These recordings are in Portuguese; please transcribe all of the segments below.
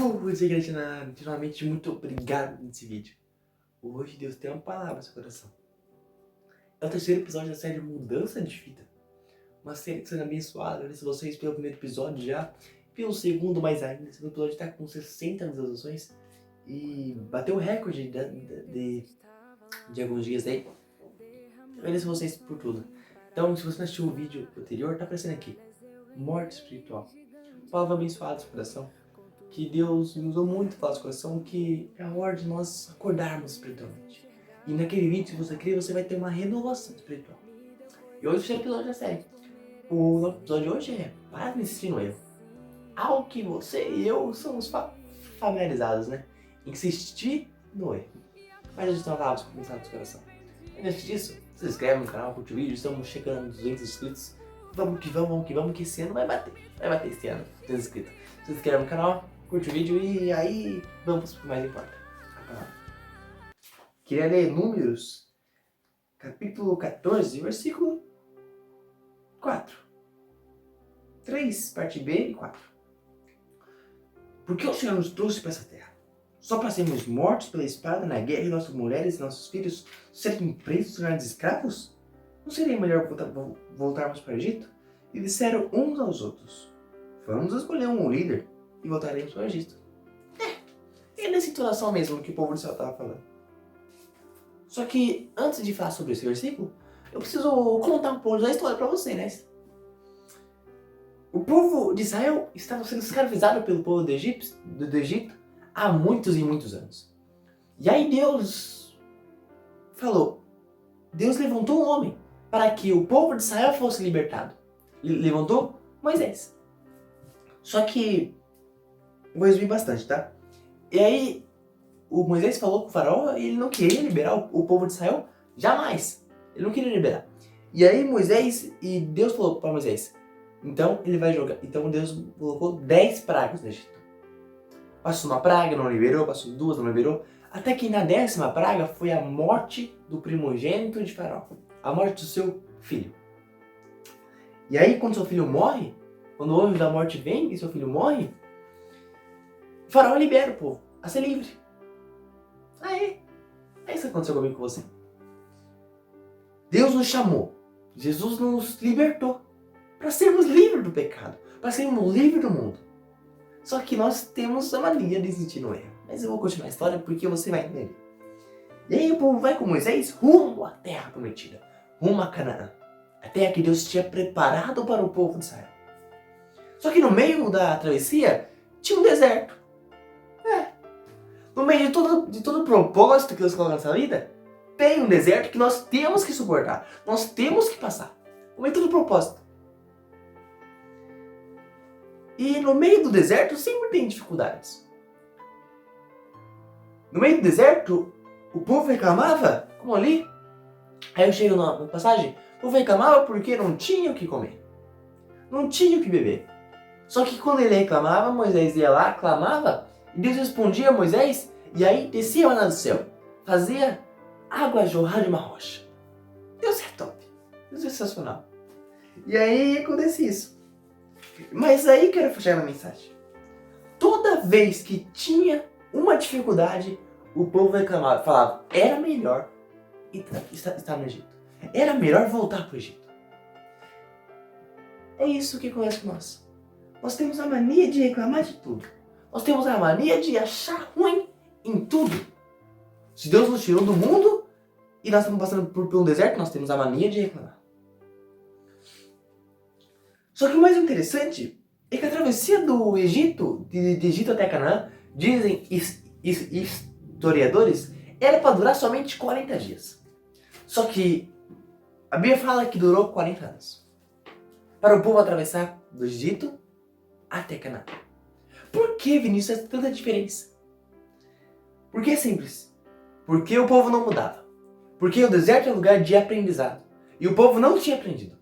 Putz, igreja, finalmente muito obrigado por esse vídeo. Hoje Deus tem uma palavra no seu coração. É o terceiro episódio da série Mudança de Vida. Uma série que está sendo abençoada. Agradeço a vocês pelo primeiro episódio já. Pelo segundo mais ainda. O segundo episódio está com 60 visualizações. E bateu o recorde de alguns dias aí. Agradeço a vocês por tudo. Então, se você não assistiu o vídeo anterior, tá aparecendo aqui. Morte espiritual. Palavra abençoada do seu coração. Que Deus me usou muito para falar do seu coração, que é a hora de nós acordarmos espiritualmente. E naquele vídeo, se você crer, você vai ter uma renovação espiritual. E hoje é o episódio da série. O episódio de hoje é para me insistir no erro. Algo que você e eu somos familiarizados, né? Insistir no erro. Mas a gente tem uma palavra para começar no seu coração. Antes disso, se inscreve no canal, curte o vídeo, estamos chegando nos 200 inscritos. Vamos que vamos, que esse ano vai bater. Vai bater esse ano, 200 inscritos. Se inscreve no canal, curte o vídeo e aí vamos para o que mais importa. Queria ler Números, capítulo 14, versículo 4. 3, parte B e 4. Porque o Senhor nos trouxe para essa terra? Só para sermos mortos pela espada na guerra e nossas mulheres e nossos filhos serem presos e tornados escravos? Não seria melhor voltarmos para o Egito? E disseram uns aos outros: vamos escolher um líder e voltaremos para o Egito. É nessa situação mesmo que o povo de Israel estava falando. Só que antes de falar sobre esse versículo, eu preciso contar um pouco da história para você, né? O povo de Israel estava sendo escravizado pelo povo do Egito há muitos e muitos anos. E aí Deus levantou um homem para que o povo de Israel fosse libertado. Levantou Moisés. Só que vou resumir bastante, tá? E aí o Moisés falou com o faraó e ele não queria liberar o povo de Israel jamais. Ele não queria liberar. E aí Deus falou para Moisés: então ele vai jogar. Então Deus colocou 10 pragas no Egito. Passou uma praga, não liberou, passou duas, não liberou. Até que na 10ª praga foi a morte do primogênito de faraó. A morte do seu filho. E aí quando seu filho morre, quando o anjo da morte vem e seu filho morre, o faraó libera o povo a ser livre. É isso que aconteceu comigo com você. Deus nos chamou. Jesus nos libertou para sermos livres do pecado, para sermos livres do mundo. Só que nós temos a mania de insistir no erro. Mas eu vou continuar a história porque você vai entender. E aí o povo vai com Moisés rumo à terra prometida, rumo a Canaã. A terra que Deus tinha preparado para o povo de Israel. Só que no meio da travessia tinha um deserto. No meio de todo o propósito que Deus colocou na nossa vida, tem um deserto que nós temos que suportar. Nós temos que passar. No meio de todo o propósito. E no meio do deserto sempre tem dificuldades. No meio do deserto, o povo reclamava, como ali. Aí eu chego na passagem, o povo reclamava porque não tinha o que comer. Não tinha o que beber. Só que quando ele reclamava, Moisés ia lá, clamava, e Deus respondia a Moisés, e aí descia lá do céu. Fazia água jorrar de uma rocha. Deus é top. Deus é sensacional. E aí acontece isso. Mas aí quero fechar a mensagem. Toda vez que tinha uma dificuldade, o povo reclamava, falava, era melhor estar no Egito. Era melhor voltar para o Egito. É isso que acontece com nós. Nós temos a mania de reclamar de tudo. Nós temos a mania de achar ruim em tudo. Se Deus nos tirou do mundo e nós estamos passando por um deserto, nós temos a mania de reclamar. Só que o mais interessante é que a travessia do Egito, de Egito até Canaã, dizem historiadores, era para durar somente 40 dias. Só que a Bíblia fala que durou 40 anos. Para o povo atravessar do Egito até Canaã. Por que, Vinícius, faz tanta diferença? Porque é simples. Porque o povo não mudava. Porque o deserto é lugar de aprendizado. E o povo não tinha aprendido.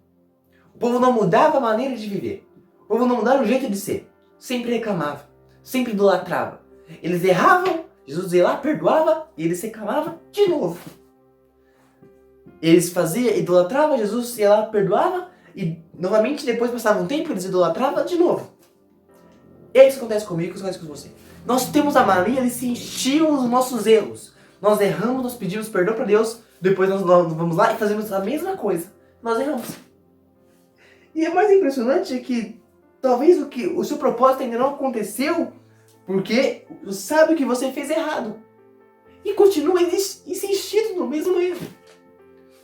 O povo não mudava a maneira de viver. O povo não mudava o jeito de ser. Sempre reclamava. Sempre idolatrava. Eles erravam, Jesus ia lá, perdoava, e eles reclamavam de novo. Eles idolatravam, Jesus ia lá, perdoava, e novamente depois passava um tempo, eles idolatravam de novo. É isso que acontece comigo, isso que acontece com você. Nós temos a mania de se encher os nossos erros. Nós erramos, nós pedimos perdão para Deus, depois nós vamos lá e fazemos a mesma coisa. Nós erramos. E é mais impressionante é que talvez o seu propósito ainda não aconteceu porque sabe que você fez errado. E continua insistindo no mesmo erro.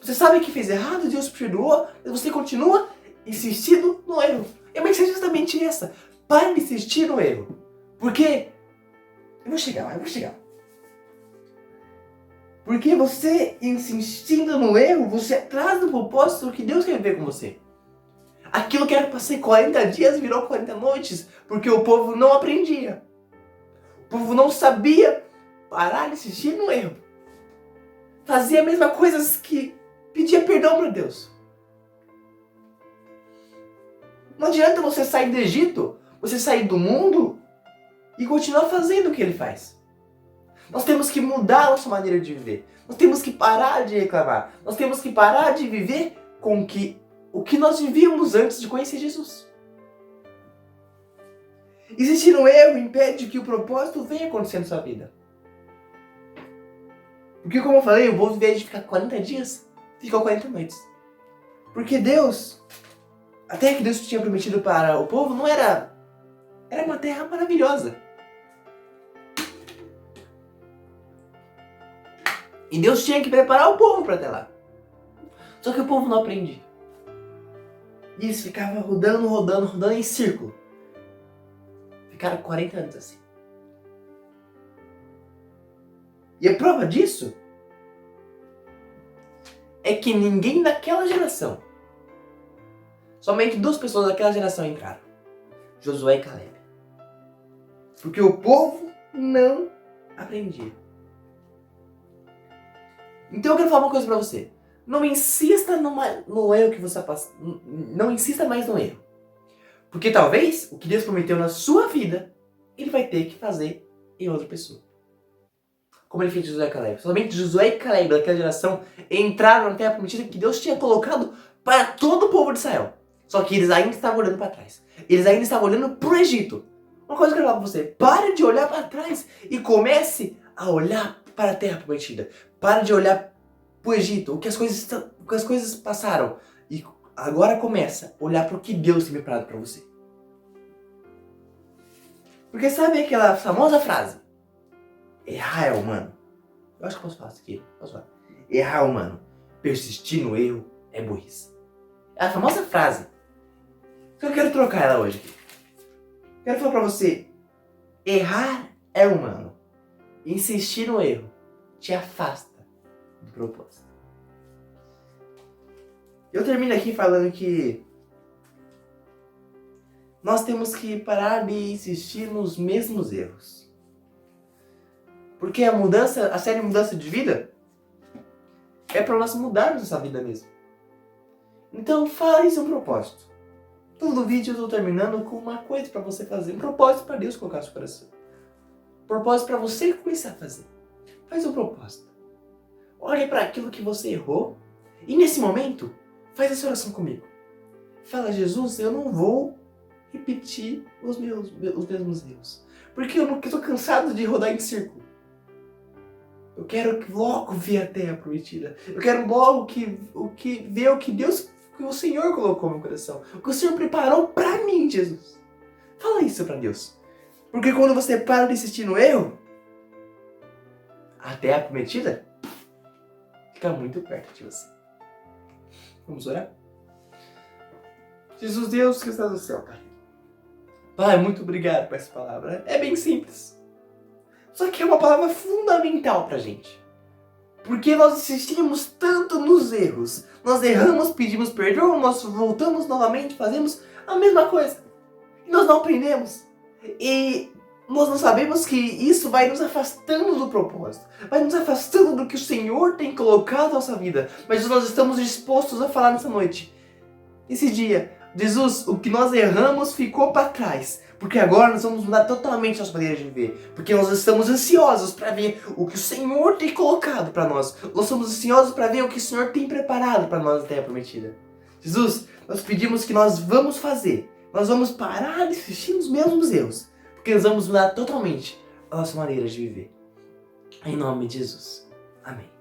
Você sabe que fez errado, Deus perdoou, mas você continua insistindo no erro. E a mensagem é justamente essa. Pare de insistir no erro. Porque... eu vou chegar lá. Porque você insistindo no erro, você atrasa do propósito que Deus quer ver com você. Aquilo que era para ser 40 dias virou 40 noites, porque o povo não aprendia. O povo não sabia parar de insistir no erro. Fazia a mesma coisa que pedia perdão para Deus. Não adianta você sair do Egito, você sair do mundo e continuar fazendo o que ele faz. Nós temos que mudar a nossa maneira de viver. Nós temos que parar de reclamar. Nós temos que parar de viver com o que nós vivíamos antes de conhecer Jesus. Existir no erro impede que o propósito venha acontecer na sua vida. Porque como eu falei, o povo, ao invés de ficar 40 dias, ficou 40 noites. Porque Deus, até que Deus tinha prometido para o povo, não era uma terra maravilhosa. E Deus tinha que preparar o povo para até lá. Só que o povo não aprendia. E eles ficavam rodando em círculo. Ficaram 40 anos assim. E a prova disso é que ninguém daquela geração, somente 2 pessoas daquela geração entraram. Josué e Caleb. Porque o povo não aprendia. Então eu quero falar uma coisa pra você. Não insista no erro que você passa. Não insista mais no erro. Porque talvez o que Deus prometeu na sua vida, Ele vai ter que fazer em outra pessoa. Como Ele fez de Josué e Caleb. Somente Josué e Caleb daquela geração entraram na terra prometida que Deus tinha colocado para todo o povo de Israel. Só que eles ainda estavam olhando para trás. Eles ainda estavam olhando para o Egito. Uma coisa que eu quero falar para você. Pare de olhar para trás e comece a olhar para a terra prometida. Pare de olhar para o Egito, o que as coisas passaram. E agora começa a olhar para o que Deus tem preparado para você. Porque sabe aquela famosa frase? Errar é humano. Eu acho que posso falar isso aqui. Posso falar. Errar é humano. Persistir no erro é burrice. É a famosa frase. Só que eu quero trocar ela hoje aqui. Quero falar pra você. Errar é humano. Insistir no erro te afasta do propósito. Eu termino aqui falando que nós temos que parar de insistir nos mesmos erros. Porque a série Mudança de Vida é para nós mudarmos essa vida mesmo. Então faz um propósito. Todo vídeo eu estou terminando com uma coisa para você fazer. Um propósito para Deus colocar no seu coração. Um propósito para você começar a fazer. Faz um propósito. Olhe para aquilo que você errou. E nesse momento, faz essa oração comigo. Fala, Jesus, eu não vou repetir os mesmos erros. Porque eu estou cansado de rodar em círculo. Eu quero logo ver a terra prometida. Eu quero logo ver o que Deus, que o Senhor colocou no meu coração. O que o Senhor preparou para mim, Jesus. Fala isso para Deus. Porque quando você para de insistir no erro, a terra prometida fica muito perto de você. Vamos orar? Jesus, Deus que está no céu, Pai. Pai, muito obrigado por essa palavra. É bem simples. Só que é uma palavra fundamental pra gente. Porque nós insistimos tanto nos erros. Nós erramos, pedimos perdão, nós voltamos novamente, fazemos a mesma coisa. E nós não aprendemos. E nós não sabemos que isso vai nos afastando do propósito. Vai nos afastando do que o Senhor tem colocado na nossa vida. Mas nós estamos dispostos a falar nessa noite. Esse dia, Jesus, o que nós erramos ficou para trás. Porque agora nós vamos mudar totalmente nossa maneira de viver. Porque nós estamos ansiosos para ver o que o Senhor tem colocado para nós. Nós estamos ansiosos para ver o que o Senhor tem preparado para nós na terra prometida. Jesus, nós pedimos que nós vamos fazer. Nós vamos parar de insistir nos mesmos erros. porque nós vamos mudar totalmente a nossa maneira de viver. Em nome de Jesus. Amém.